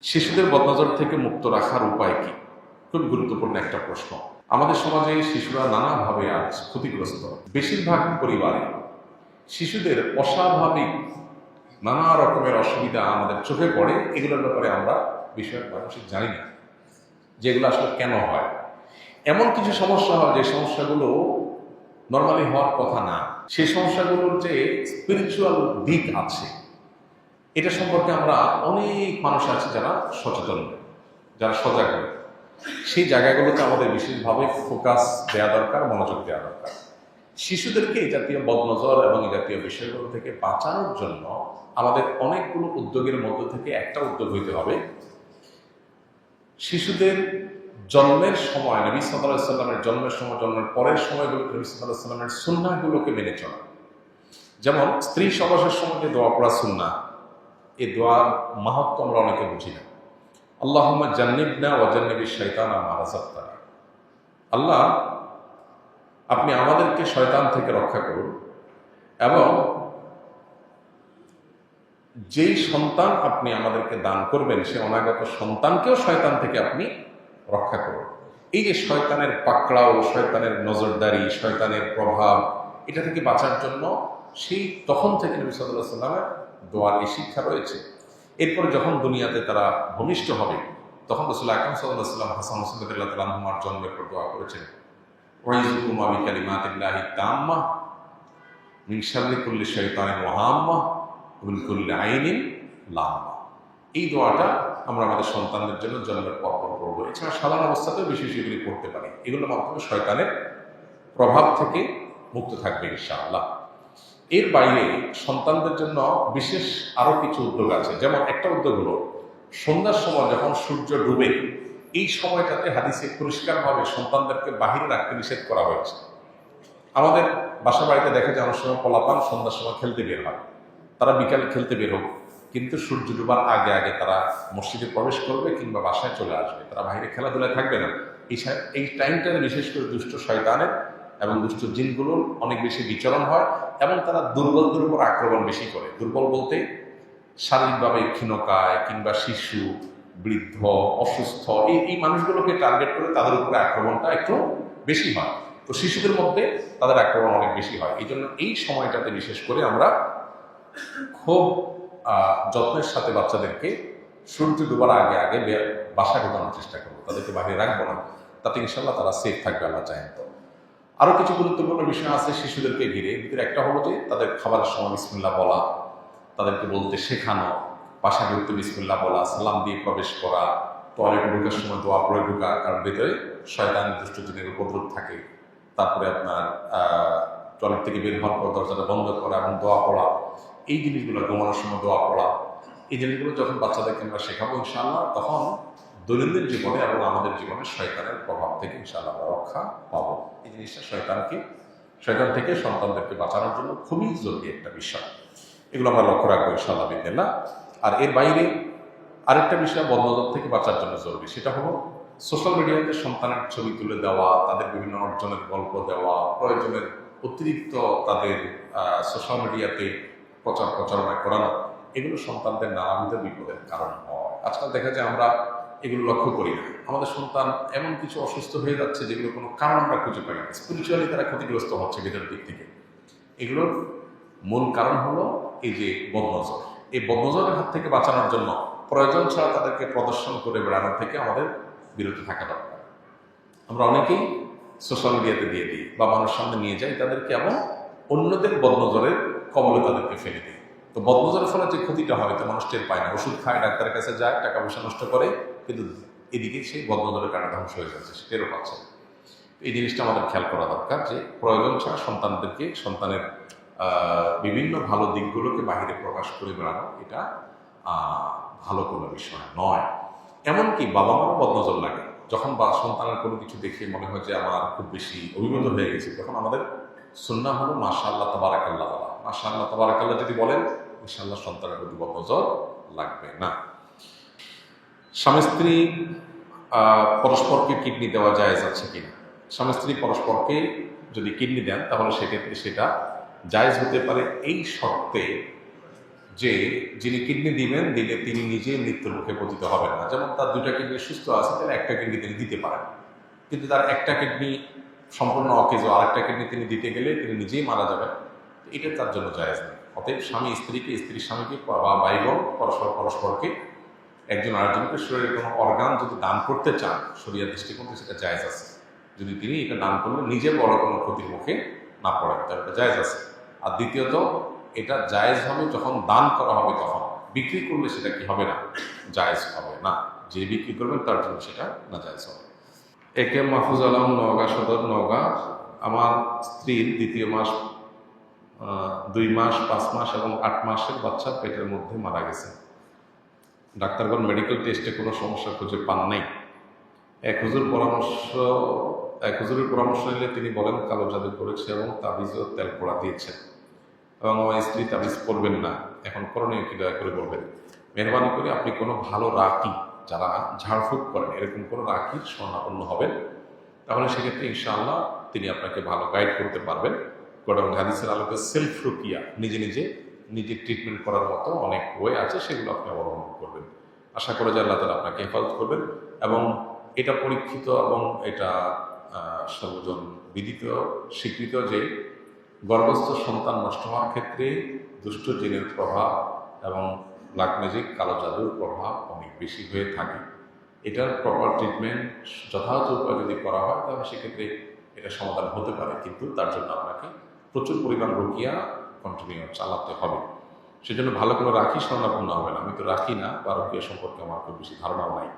শিশুদের বদনজর থেকে মুক্ত রাখার উপায় কি? খুব গুরুত্বপূর্ণ একটা প্রশ্ন। আমাদের সমাজে শিশুরা নানাভাবে আজ ক্ষতিগ্রস্ত। বেশিরভাগ পরিবারে শিশুদের অস্বাভাবিক নানা রকমের অসুবিধা আমাদের চোখে পড়ে। এগুলোর ব্যাপারে আমরা বিষয়ক মানুষই জানি না যেগুলো আসলে কেন হয়। এমন কিছু সমস্যা হয় যে সমস্যাগুলো নর্মালি হওয়ার কথা না। সেই সমস্যাগুলোর যে স্পিরিচুয়াল দিক আছে, এটা সম্পর্কে আমরা অনেক মানুষ আছে যারা সচেতন, যারা সজাগ হয়। সেই জায়গাগুলোতে আমাদের বিশেষভাবে ফোকাস দেওয়া দরকার, মনোযোগ দেওয়া দরকার। শিশুদেরকে এই জাতীয় বদনজর এবং এই জাতীয় বিষয়গুলো থেকে বাঁচানোর জন্য আমাদের অনেকগুলো উদ্যোগের মধ্য থেকে একটা উদ্যোগ হইতে হবে। শিশুদের জন্মের সময় নবী সাল্লাল্লাহু আলাইহি ওয়াসাল্লামের জন্মের সময়, জন্মের পরের সময়গুলোতে নবী সাল্লাল্লাহু আলাইহি ওয়াসাল্লামের সুন্নাহগুলোকে মেনে চলা। যেমন স্ত্রী সহবাসের সময় যে দোয়া পড়া সুন্নাহ, এই দোয়ার মাহাত্ম্য আমরা অনেকে বুঝি না। আল্লাহুম্মা জান্নিবনা ওয়া জান্নিবিশ শাইতানা মা রাযাকতানা। আল্লাহ, আপনি আমাদেরকে শয়তান থেকে রক্ষা করুন এবং যেই সন্তান আপনি আমাদেরকে দান করবেন সে অনাগত সন্তানকেও শয়তান থেকে আপনি রক্ষা করুন। এই যে শয়তানের পাকড়াও, শয়তানের নজরদারি, শয়তানের প্রভাব, এটা থেকে বাঁচার জন্য সেই তখন থেকে নবী সাল্লাল্লাহু আলাইহি ওয়াসাল্লামের দোয়ার এই শিক্ষা রয়েছে। এরপরে যখন দুনিয়াতে তারা ভূমিষ্ঠ হবে তখন রাসূল আকরাম সাল্লাল্লাহু আলাইহি ওয়াসাল্লাম হাসান হোসেন রাদিয়াল্লাহু তাআলা আনহুমার জন্মের পর দোয়া করেছেন, ওয়াইযুকুমা বিকালিমাতিল্লাহি তাম্মাহ মিন শাররি কুল্লি শাইতানিন ওয়া হাম্মাহ ওয়া মিন কুল্লি আইনিন লাম্মাহ। এই দোয়াটা আমরা আমাদের সন্তানদের জন্য জন্মের পর পড়বো। এছাড়া সাধারণ অবস্থাতেও বিশেষ এগুলি পড়তে পারি। এগুলোর মাধ্যমে শয়তানের প্রভাব থেকে মুক্ত থাকবে ইনশাআল্লাহ। এর বাইরে সন্তানদের জন্য বিশেষ আরো কিছু উদ্যোগ আছে। যেমন একটা উদ্যোগ হলো সন্ধ্যার সময় যখন সূর্য ডুবে, এই সময়টাতে হাদিসে পরিষ্কারভাবে সন্তানদেরকে বাহিরে রাখতে নিষেধ করা হয়েছে। আমাদের বাসা বাড়িতে দেখা যায় অনেক সময় পোলাপান সন্ধ্যার সময় খেলতে বের হয়। তারা বিকালে খেলতে বের হোক, কিন্তু সূর্য ডুবার আগে আগে তারা মসজিদে প্রবেশ করবে কিংবা বাসায় চলে আসবে। তারা বাইরে খেলাধুলায় থাকবে না। এই টাইমটাতে বিশেষ করে দুষ্ট শয়তানের এবং দুষ্ট জিনগুলোর অনেক বেশি বিচরণ হয় এবং তারা দুর্বলদের উপর আক্রমণ বেশি করে। দুর্বল বলতে শারীরিকভাবে ক্ষীণকায় কিংবা শিশু, বৃদ্ধ, অসুস্থ, এই মানুষগুলোকে টার্গেট করে তাদের উপরে আক্রমণটা একটু বেশি হয়। তো শিশুদের মধ্যে তাদের আক্রমণ অনেক বেশি হয়। এই জন্য এই সময়টাতে বিশেষ করে আমরা খুব যত্নের সাথে বাচ্চাদেরকে সূর্য ডুবার আগে আগে বাসায় ঢোকানোর চেষ্টা করবো। তাদেরকে বাইরে রাখবো না, তাতে ইনশাল্লাহ তারা সেফ থাকবে, আল্লাহ চাহেন। তো আরো কিছু গুরুত্বপূর্ণ বিষয় আছে শিশুদেরকে ঘিরে। ভিতরে একটা হলো যে তাদের খাবারের সময় বিসমিল্লাহ বলা, তাদেরকে বলতে শেখানো, বাসা ঢুকতে বিসমিল্লাহ বলা, সালাম দিয়ে প্রবেশ করা, টয়লেটে ঢোকার সময় দোয়া পড়ে ঢোকা, কারণ ভেতরে শয়তান দুষ্ট জিনের উপদ্রব থাকে। তারপরে আপনার টয়লেট থেকে বের হওয়ার পর দরজাটা বন্ধ করা এবং দোয়া পড়া, এই জিনিসগুলো, ঘুমানোর সময় দোয়া পড়া, এই জিনিসগুলো যখন বাচ্চাদেরকে আমরা শেখাবো ইনশাআল্লাহ, তখন দৈনন্দিন জীবনে এবং আমাদের জীবনে শয়তানের প্রভাব থেকে ইনশাআল্লাহ আমরা রক্ষা পাবো। এই জিনিসটা শয়তান থেকে সন্তানদেরকে বাঁচানোর জন্য খুবই জরুরি একটা বিষয়। এগুলো আমরা লক্ষ্য রাখবো ইনশাআল্লাহ বিদিনিল্লাহ। আর এর বাইরে আরেকটা বিষয় বদনজর থেকে বাঁচার জন্য জরুরি, সেটা হলো সোশ্যাল মিডিয়াতে সন্তানের ছবি তুলে দেওয়া, তাদের বিভিন্ন অর্জনের গল্প দেওয়া, প্রয়োজনের অতিরিক্ত তাদের সোশ্যাল মিডিয়াতে প্রচারণা করানো, এগুলো সন্তানদের নানাবিধ বিপদের কারণ হয়। আজকাল দেখা যায় আমরা এগুলো লক্ষ্য করি না। আমাদের সন্তান এমন কিছু অসুস্থ হয়ে যাচ্ছে যেগুলো কোনো কারণ আমরা খুঁজে পাই না। স্পিরিচুয়ালি তারা ক্ষতিগ্রস্ত হচ্ছে ভেতরের দিক থেকে। এগুলোর মূল কারণ হলো এই যে বদনজর। এই বদনজরের হাত থেকে বাঁচানোর জন্য প্রয়োজন ছাড়া তাদেরকে প্রদর্শন করে বেড়ানোর থেকে আমাদের বিরত থাকা দরকার। আমরা অনেকেই সোশ্যাল মিডিয়াতে দিয়ে দিই বা মানুষের সামনে নিয়ে যাই তাদেরকে, এবং অন্যদের বদনজরের কবলে তাদেরকে ফেলে দিই। তো বদনজরের ফলে যে ক্ষতিটা হয় তো মানুষ টের পায় না। ওষুধ খায়, ডাক্তারের কাছে যায়, টাকা পয়সা নষ্ট করে, কিন্তু এদিকে সেই বদনজরের কারণে ধ্বংস হয়ে যাচ্ছে, সে টেরও পাচ্ছে। এই জিনিসটা আমাদের খেয়াল করা দরকার যে প্রয়োজন ছাড়া সন্তানদেরকে, সন্তানের বিভিন্ন ভালো দিকগুলোকে বাহিরে প্রকাশ করে বেড়ানো, এটা ভালো কোনো বিষয় নয়। এমনকি বাবা মারও বদনজর লাগে। যখন সন্তানের কোনো কিছু দেখে মনে হয় যে আমার খুব বেশি অভিভূত হয়ে গেছে, তখন আমাদের সুন্নাহ হলো মাশাআল্লাহ তাবারাকাল্লাহ বলা। মাশাআল্লাহ তাবারাকাল্লাহ যদি বলেন, ইনশাআল্লাহ সন্তানের প্রতি বদনজর লাগবে না। স্বামী স্ত্রী পরস্পরকে কিডনি দেওয়া জায়েজ আছে কিনা? স্বামী স্ত্রী পরস্পরকে যদি কিডনি দেন তাহলে সেক্ষেত্রে সেটা জায়েজ হতে পারে এই শর্তে যে যিনি কিডনি দিবেন, দিলে তিনি নিজে মৃত্যুর মুখে পতিত হবেন না। যেমন তার 2টা কিডনি সুস্থ আছে, তাহলে একটা কিডনি তিনি দিতে পারেন, কিন্তু তার একটা কিডনি সম্পূর্ণ অকেজো, আর একটা কিডনি তিনি দিতে গেলে তিনি নিজেই মারা যাবেন। এটা তার জন্য জায়েজ নেই। অতএব স্বামী স্ত্রীকে, স্ত্রীর স্বামীকে বা ভাই বোন পরস্পরকে একজন আরেকজনকে শরীরের কোনো অর্গান যদি দান করতে চান, শরীয়ত দৃষ্টিকোণ থেকে সেটা জায়েজ আছে। যদি তিনি এটা দান করলে নিজে বড় কোনো ক্ষতির মুখে না পড়েন, তাহলে এটা জায়েজ আছে। আর দ্বিতীয়ত, এটা জায়েজ হবে যখন দান করা হবে, তখন বিক্রি করলে সেটা কি হবে না, জায়েজ হবে না। যে বিক্রি করবেন তার জন্য সেটা না জায়েজ হবে। একে মাহফুজ আলম, নওগাঁ সদর, নওগাঁ। আমার স্ত্রীর দ্বিতীয় মাস 2 মাস, 5 মাস এবং 8 মাসের বাচ্চা পেটের মধ্যে মারা গেছে। ডাক্তারগণ মেডিকেল টেস্টে কোনো সমস্যা খুঁজে পান নাই। এক হুজুরের পরামর্শ নিলে তিনি বলেন কালো জাদু করেছে এবং তাবিজ ও তেল পোড়া দিয়েছেন, এবং আমার স্ত্রী তাবিজ পড়বেন না। এখন করণীয় কি, দয়া করে বলবেন। মেহরবানি করে আপনি কোনো ভালো রাকি, যারা ঝাড়ফুঁক করেন এরকম কোনো রাকির স্বর্ণাপন্ন হবেন, তাহলে সেক্ষেত্রে ইনশাআল্লাহ তিনি আপনাকে ভালো গাইড করতে পারবেন। কোরআন হাদিসের আলোকে সেলফ রুকিয়া, নিজে ট্রিটমেন্ট করার মতো অনেক ওয়ে আছে, সেগুলো আপনি অবলম্বন করবেন। আশা করা যায় আল্লাহ তাআলা আপনাকে হেফাজত করবেন। এবং এটা পরীক্ষিত এবং এটা সর্বজন বিদিত, স্বীকৃত যে গর্ভস্থ সন্তান নষ্ট হওয়ার ক্ষেত্রে দুষ্ট জিনের প্রভাব এবং ব্ল্যাক ম্যাজিক, কালো জাদুর প্রভাব অনেক বেশি হয়ে থাকে। এটার প্রপার ট্রিটমেন্ট যথাযথ উপায় যদি করা হয়, তাহলে সেক্ষেত্রে এটা সমাধান হতে পারে, কিন্তু তার জন্য আপনাকে প্রচুর পরিমাণ রুকিয়া কন্টিনিউ চালাতে হবে। সেজন্য ভালো করে রাখি স্বর্ণাপন্ন হবে না। আমি তো রাখি না, বা রুকিয়া সম্পর্কে আমার খুব বেশি ধারণাও নাই।